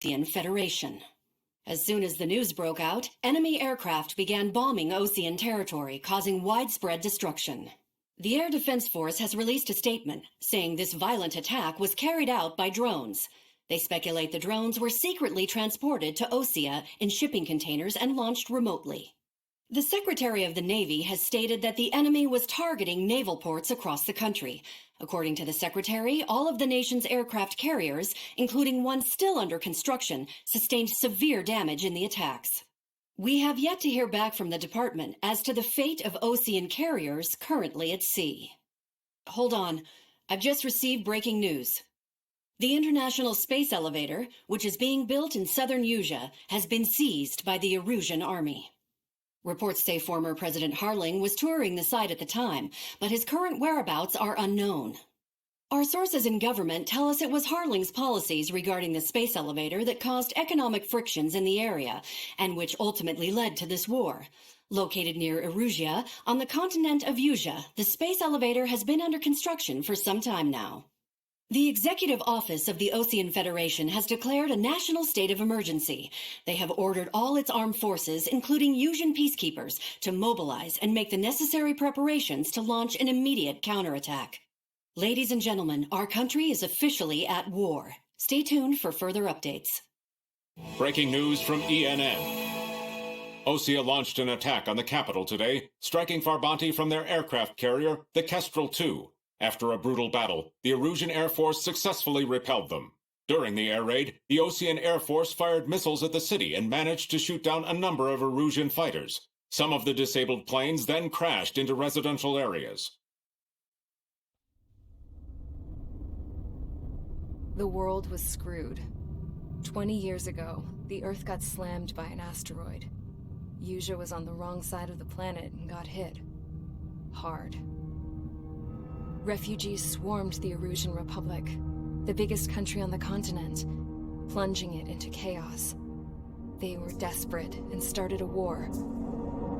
Osean Federation. As soon as the news broke out, enemy aircraft began bombing Osean territory, causing widespread destruction. The Air Defense Force has released a statement saying this violent attack was carried out by drones. They speculate the drones were secretly transported to Osea in shipping containers and launched remotely. The Secretary of the Navy has stated that the enemy was targeting naval ports across the country. According to the Secretary, all of the nation's aircraft carriers, including one still under construction, sustained severe damage in the attacks. We have yet to hear back from the department as to the fate of Osean carriers currently at sea. Hold on, I've just received breaking news. The International Space Elevator, which is being built in southern Usea, has been seized by the Erusean army. Reports say former President Harling was touring the site at the time, but his current whereabouts are unknown. Our sources in government tell us it was Harling's policies regarding the space elevator that caused economic frictions in the area, and which ultimately led to this war. Located near Erusean, on the continent of Usea, the space elevator has been under construction for some time now. The Executive Office of the Osean Federation has declared a national state of emergency. They have ordered all its armed forces, including Usean peacekeepers, to mobilize and make the necessary preparations to launch an immediate counterattack. Ladies and gentlemen, our country is officially at war. Stay tuned for further updates. Breaking news from ENN. Osea launched an attack on the capital today, striking Farbanti from their aircraft carrier, the Kestrel II. After a brutal battle, the Erusean Air Force successfully repelled them. During the air raid, the Osean Air Force fired missiles at the city and managed to shoot down a number of Erusean fighters. Some of the disabled planes then crashed into residential areas. The world was screwed. 20 years ago, the Earth got slammed by an asteroid. Usea was on the wrong side of the planet and got hit. Hard. Refugees swarmed the Erusean Republic, the biggest country on the continent, plunging it into chaos. They were desperate and started a war,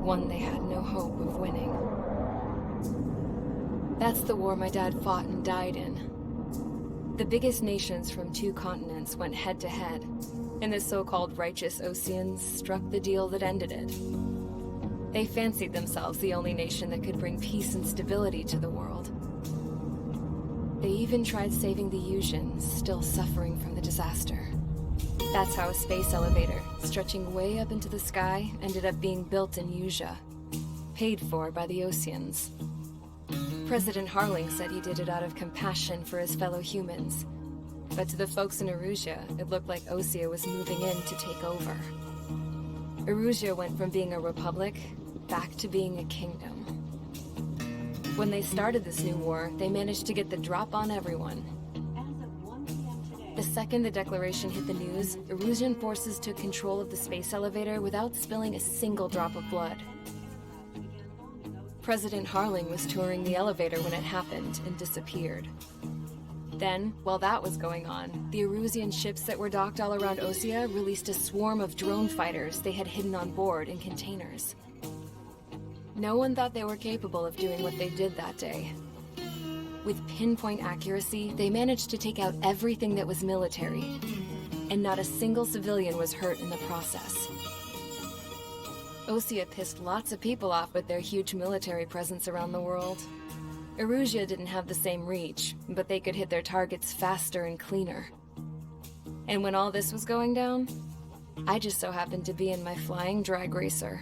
one they had no hope of winning. That's the war my dad fought and died in. The biggest nations from 2 continents went head-to-head, and the so-called righteous Oseans struck the deal that ended it. They fancied themselves the only nation that could bring peace and stability to the world. They even tried saving the Useans, still suffering from the disaster. That's how a space elevator, stretching way up into the sky, ended up being built in Usea, paid for by the Oseans. President Harling said he did it out of compassion for his fellow humans, but to the folks in Erusean, it looked like Osea was moving in to take over. Erusean went from being a republic back to being a kingdom. When they started this new war, they managed to get the drop on everyone. The second the declaration hit the news, Erusean forces took control of the space elevator without spilling a single drop of blood. President Harling was touring the elevator when it happened and disappeared. Then, while that was going on, the Erusean ships that were docked all around Osea released a swarm of drone fighters they had hidden on board in containers. No one thought they were capable of doing what they did that day. With pinpoint accuracy, they managed to take out everything that was military, and not a single civilian was hurt in the process. Osea pissed lots of people off with their huge military presence around the world. Erusean didn't have the same reach, but they could hit their targets faster and cleaner. And when all this was going down, I just so happened to be in my flying drag racer.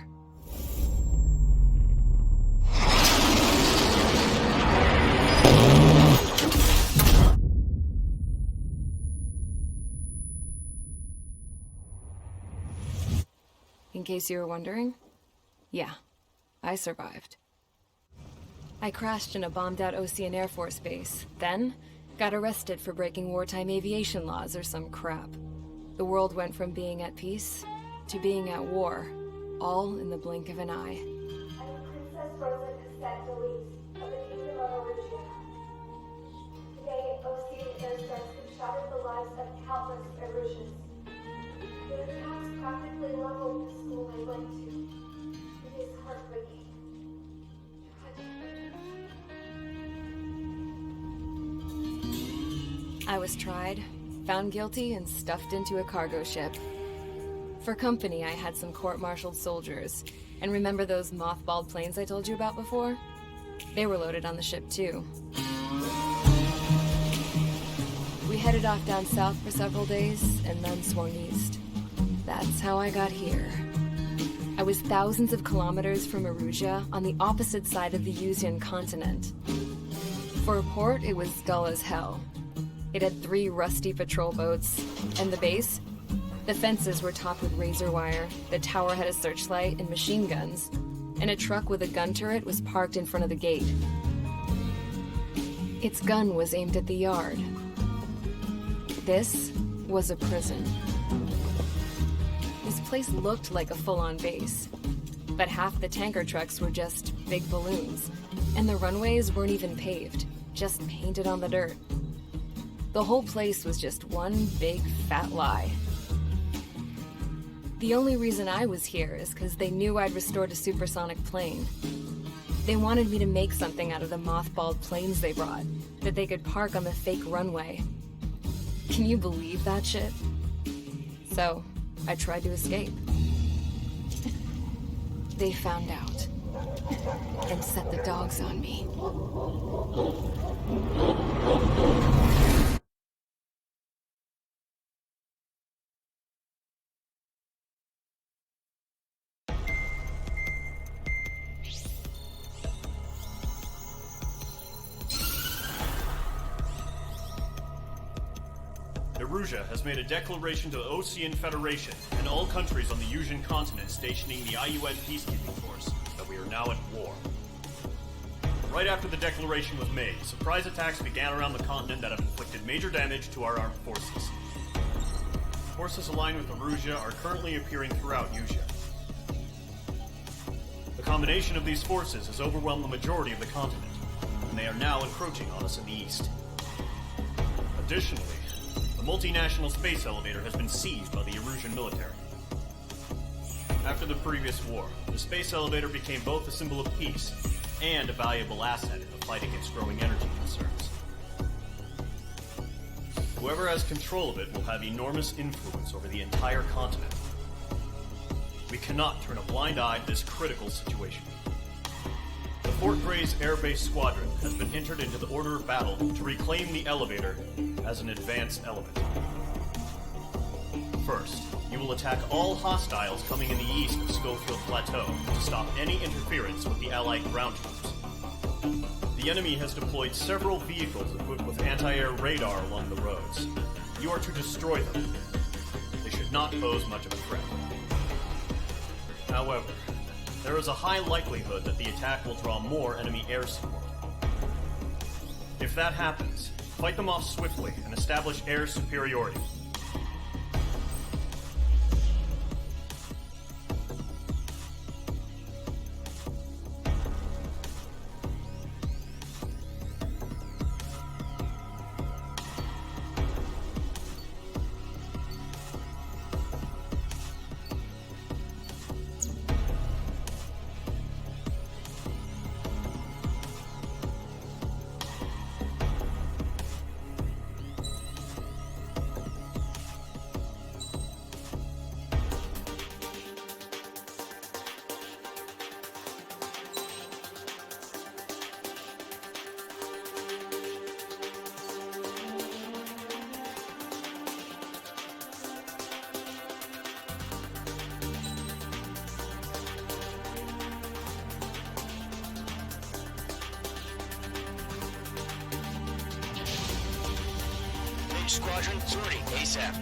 In case you were wondering, yeah, I survived. I crashed in a bombed-out Osean Air Force base, then got arrested for breaking wartime aviation laws or some crap. The world went from being at peace to being at war, all in the blink of an eye. I'm Princess Rosa Cossette D'Elise of the Kingdom of Erusean. Today, Osean airstrikes have shattered the lives of countless Eruseans. The attacks practically leveled the school I went to. It is heartbreaking. Tragic. I was tried, found guilty and stuffed into a cargo ship. For company, I had some court-martialed soldiers. And remember those mothballed planes I told you about before? They were loaded on the ship too. We headed off down south for several days, and then swung east. That's how I got here. I was thousands of kilometers from Erusean on the opposite side of the Osean continent. For a port, it was dull as hell. It had 3 rusty patrol boats, and the base? The fences were topped with razor wire, the tower had a searchlight and machine guns, and a truck with a gun turret was parked in front of the gate. Its gun was aimed at the yard. This was a prison. This place looked like a full-on base, but half the tanker trucks were just big balloons, and the runways weren't even paved, just painted on the dirt. The whole place was just one big fat lie. The only reason I was here is because they knew I'd restored a supersonic plane. They wanted me to make something out of the mothballed planes they brought, that they could park on the fake runway. Can you believe that shit? So, I tried to escape. They found out, and set the dogs on me. Erusean has made a declaration to the Osean Federation and all countries on the Osean continent stationing the IUN peacekeeping force that we are now at war. Right after the declaration was made, surprise attacks began around the continent that have inflicted major damage to our armed forces. Forces aligned with Erusean are currently appearing throughout Osean. The combination of these forces has overwhelmed the majority of the continent, and they are now encroaching on us in the east. Additionally, the multinational space elevator has been seized by the Erusean military. After the previous war, the space elevator became both a symbol of peace and a valuable asset in the fight against growing energy concerns. Whoever has control of it will have enormous influence over the entire continent. We cannot turn a blind eye to this critical situation. The Fort Gray's Air Base Squadron has been entered into the order of battle to reclaim the elevator as an advanced element. First, you will attack all hostiles coming in the east of Schofield Plateau to stop any interference with the Allied ground troops. The enemy has deployed several vehicles equipped with anti-air radar along the roads. You are to destroy them. They should not pose much of a threat. However, there is a high likelihood that the attack will draw more enemy air support. If that happens, fight them off swiftly and establish air superiority. Mage Squadron, sortie, ASAP.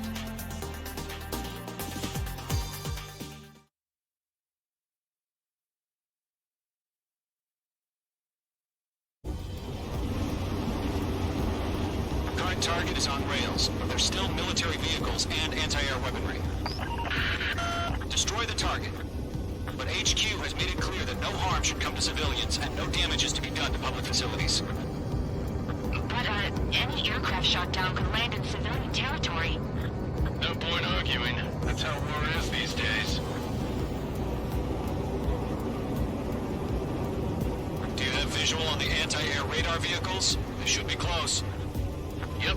Current target is on rails, but there's still military vehicles and anti-air weaponry. Destroy the target. But HQ has made it clear that no harm should come to civilians and no damage is to be done to public facilities. But, any aircraft shot down could land in civilian territory. No point arguing. That's how war is these days. Do you have visual on the anti-air radar vehicles? They should be close. Yep.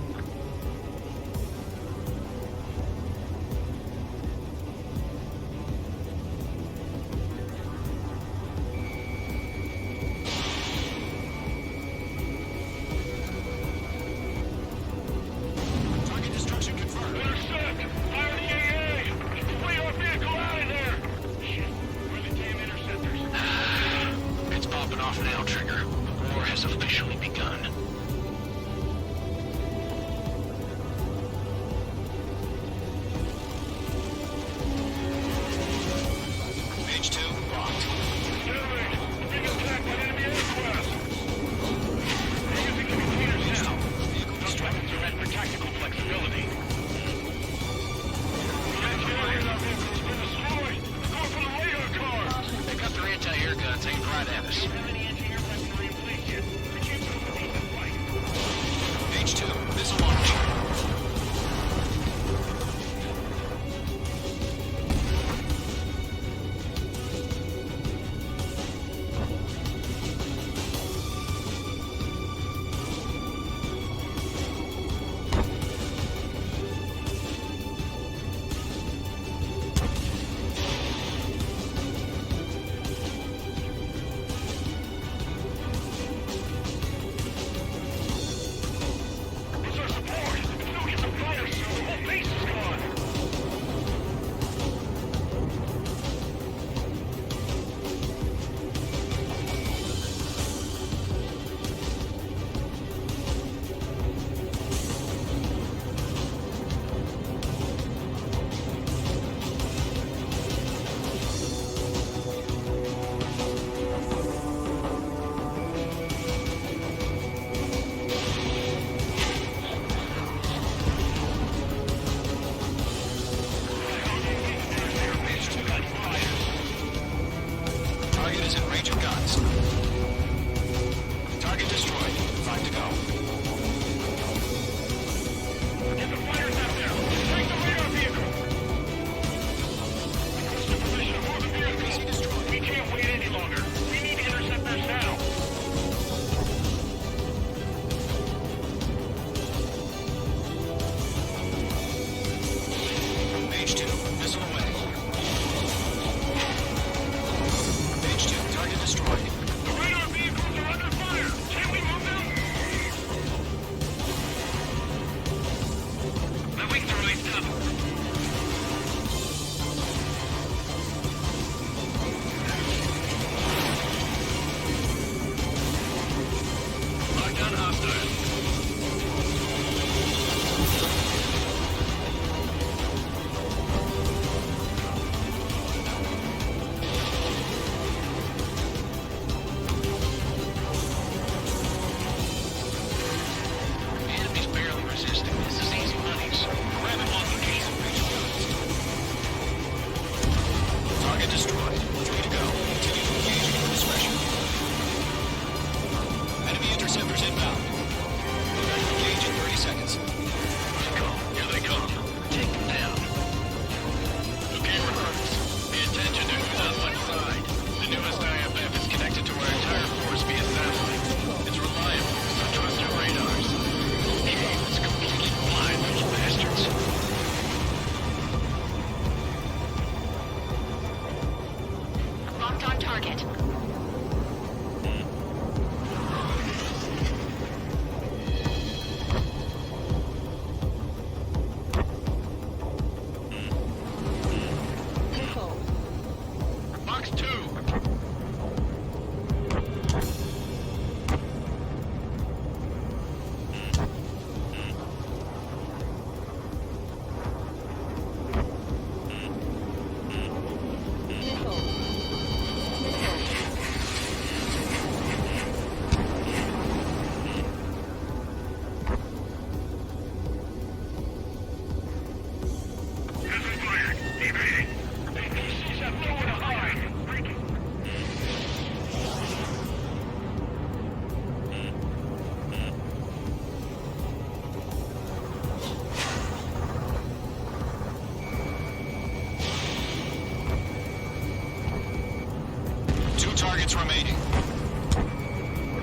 minutes remaining.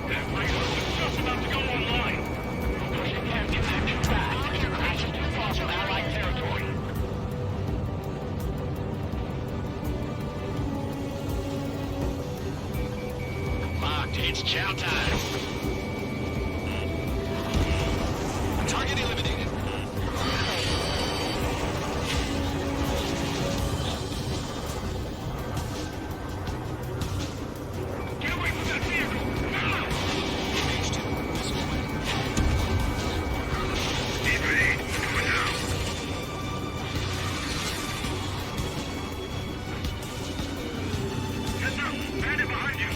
That radar is just about to go online. Pushing past your action back. Access to possible Allied territory. Locked. It's chow time. Target eliminated. Get away from that vehicle! Now! H2, this way. Evade! Coming down! Heads up! Bandit behind you!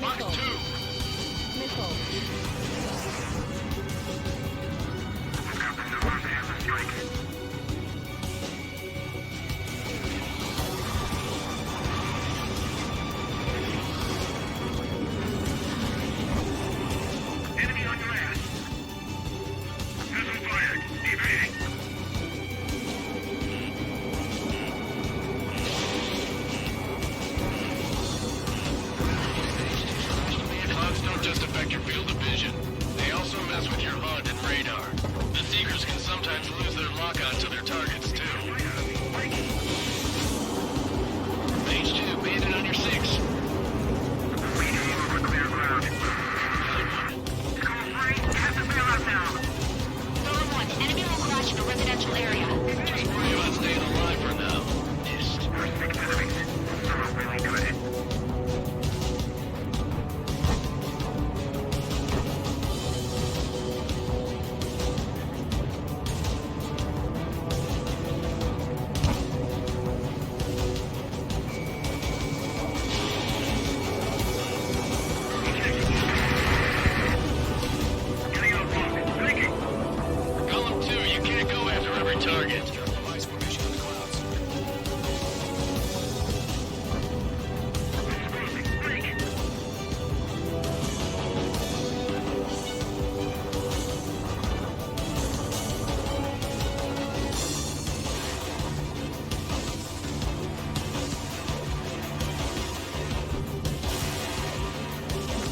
Box 2! Captain, the Rosa has a strike. Enemy on your ass. Missile fired. Evading. Clouds don't just affect your field of vision. They also mess with your HUD and radar. The Seekers can sometimes lose their lockout to their targets, too. H2, bandit on your 6. Waiting over clear ground. Call 3. Have the bailout now. Zone 1, enemy will crash in a residential area. Just worry about staying alive for now. There's 6 enemies. Some are really good. Getting on block. Breaking. Column 2, you can't go after every target. Device formation in the clouds. Exposing. Break.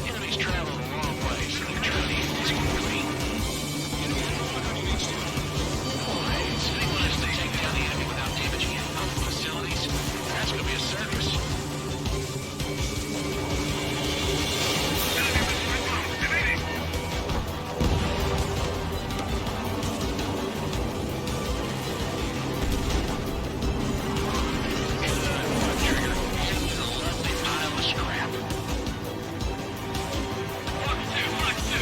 Enemies travel a long way, so they're trying to eat this quickly. City wants to take down the enemy without damaging any other facilities. That's gonna be a circus. Enemy missile inbound. Evading. Trigger, into the lovely pile of scrap. Box 2. Box 2.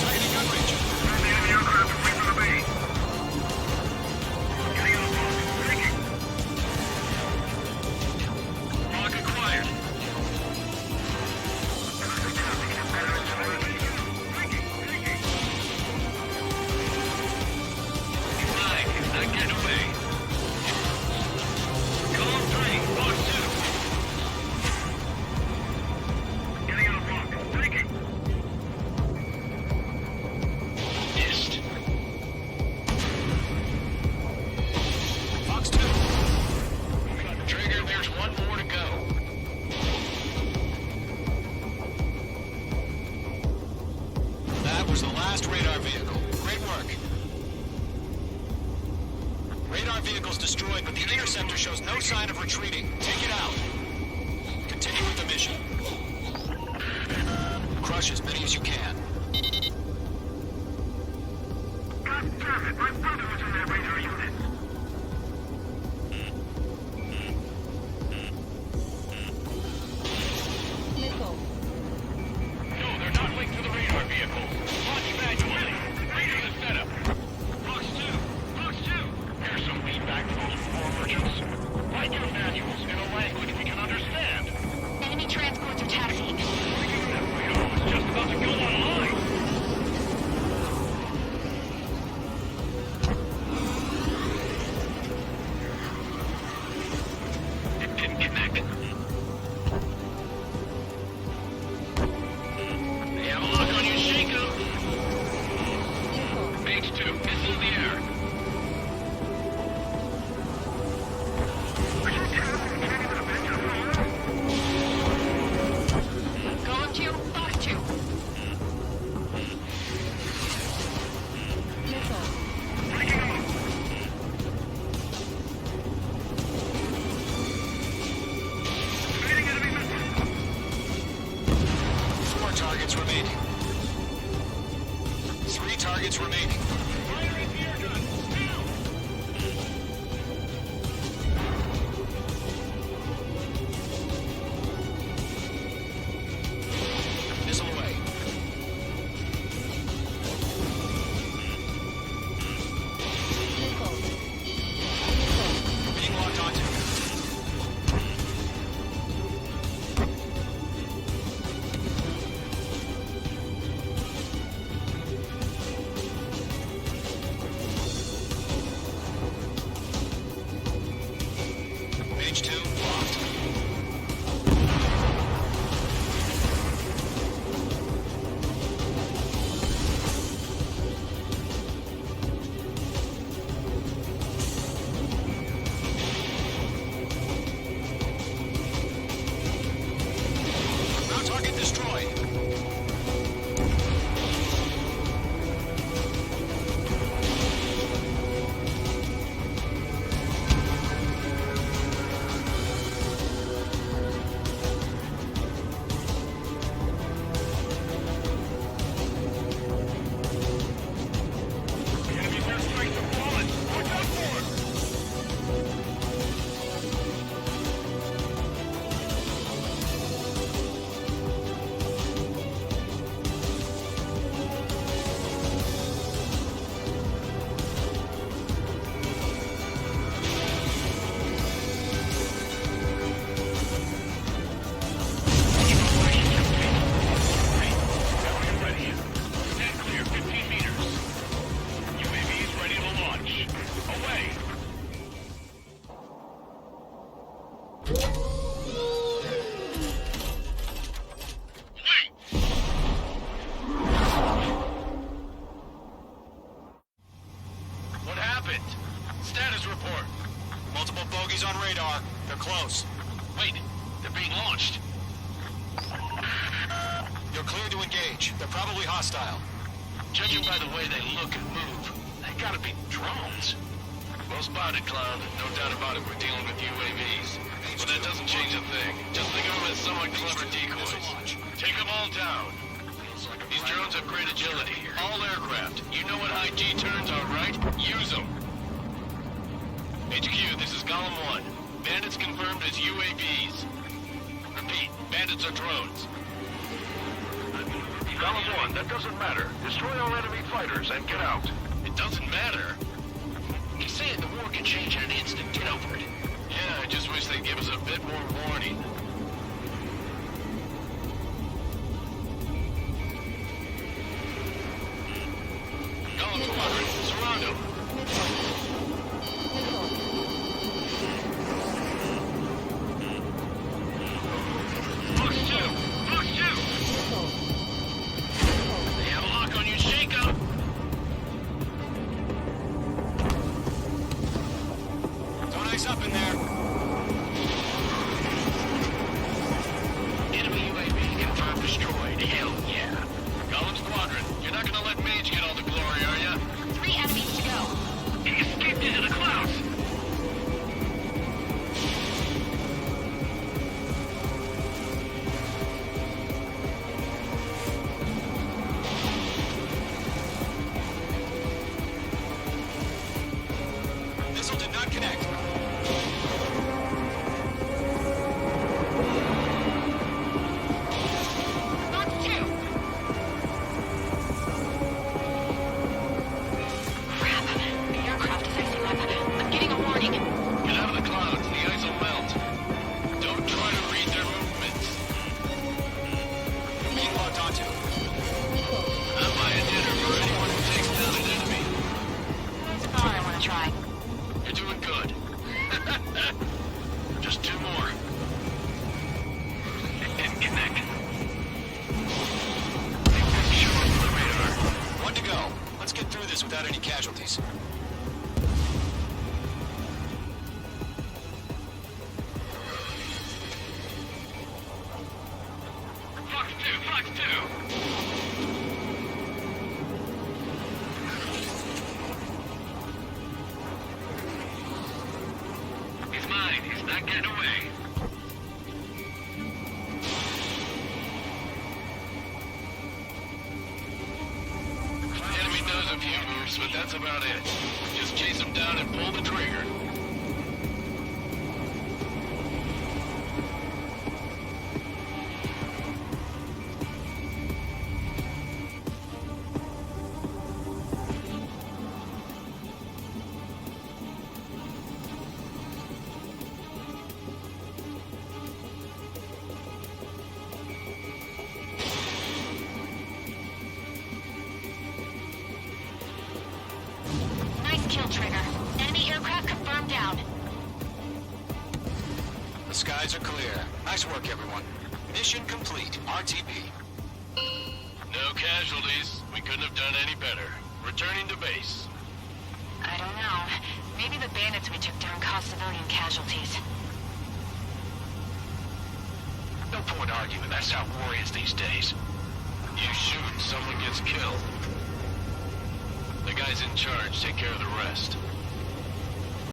Targeting gun range. Turn the enemy aircraft away from the bay. Getting on block. Breaking. Block acquired. Fine, not getting away. Column 3. Box 2. Getting on block. Breaking. Missed. Box 2. Trigger, there's one more to go. That was the last radar vehicle. Great work. Radar vehicle's destroyed, but the interceptor shows no sign of retreating. Take it out. Continue with the mission. Crush as many as you can. God damn it! My brother was in that radar unit. No, they're not linked to the radar vehicle. Launch manually. Reading the setup. Box 2. Box 2. Here's some feedback from those war merchants. Write your manuals in a language we can understand. Enemy transports are taxiing. That radar was just about to go online. It didn't connect. They have a lock on you, Shaco. targets remaining. 3 targets remaining. Firing the air gun! Now! Missile away. Being locked onto. Mage 2 locked. Ground target destroyed. Enemy airstrikes have fallen! Watch out for it! Battery ready. Stand clear, 15 meters. UAV is ready to launch. Away! Wait! What happened? Status report. Multiple bogies on radar. They're close. Wait, they're being launched. You're clear to engage. They're probably hostile. Judging by the way they look and move, they gotta be drones. Well spotted, Cloud. No doubt about it, we're dealing with UAVs. But that doesn't change a thing. Just think of them as somewhat clever decoys. Take them all down. These drones have great agility. All aircraft. You know what high G turns are, right? Use them. HQ, this is Column 1. Bandits confirmed as UAVs. Repeat, bandits are drones. Column 1, that doesn't matter. Destroy all enemy fighters and get out. It doesn't matter. He's saying the war can change in an instant. Get over it. Yeah, I just wish they'd give us a bit more warning. Column Squadron, surround them. Fox 2! Fox 2! They have a lock on you, shake up! Don't ice up in there. Enemy UAV confirmed destroyed. Hell yeah. Column Squadron, you're not gonna let Mage get all the glory, are ya? 3 enemies to go. He escaped into the clouds! Missile did not connect. Fox 2! Crap. The aircraft is icing up. I'm getting a warning. Get out of the clouds, the ice will melt. Don't try to read their movements. Being locked onto. I'm buying dinner for anyone who takes down an enemy. That's all I want to try. You're doing good. Just 2 more. And connect. Show up on the radar. 1 to go. Let's get through this without any casualties. Fox 2! Fox 2! He's mine. He's not getting away. moves, but that's about it. Just chase them down and pull the trigger. Kill trigger. Enemy aircraft confirmed down. The skies are clear. Nice work, everyone. Mission complete. RTB. No casualties. We couldn't have done any better. Returning to base. I don't know. Maybe the bandits we took down caused civilian casualties. No point arguing. That's how war is these days. You shoot, someone gets killed. The guys in charge take care of the rest.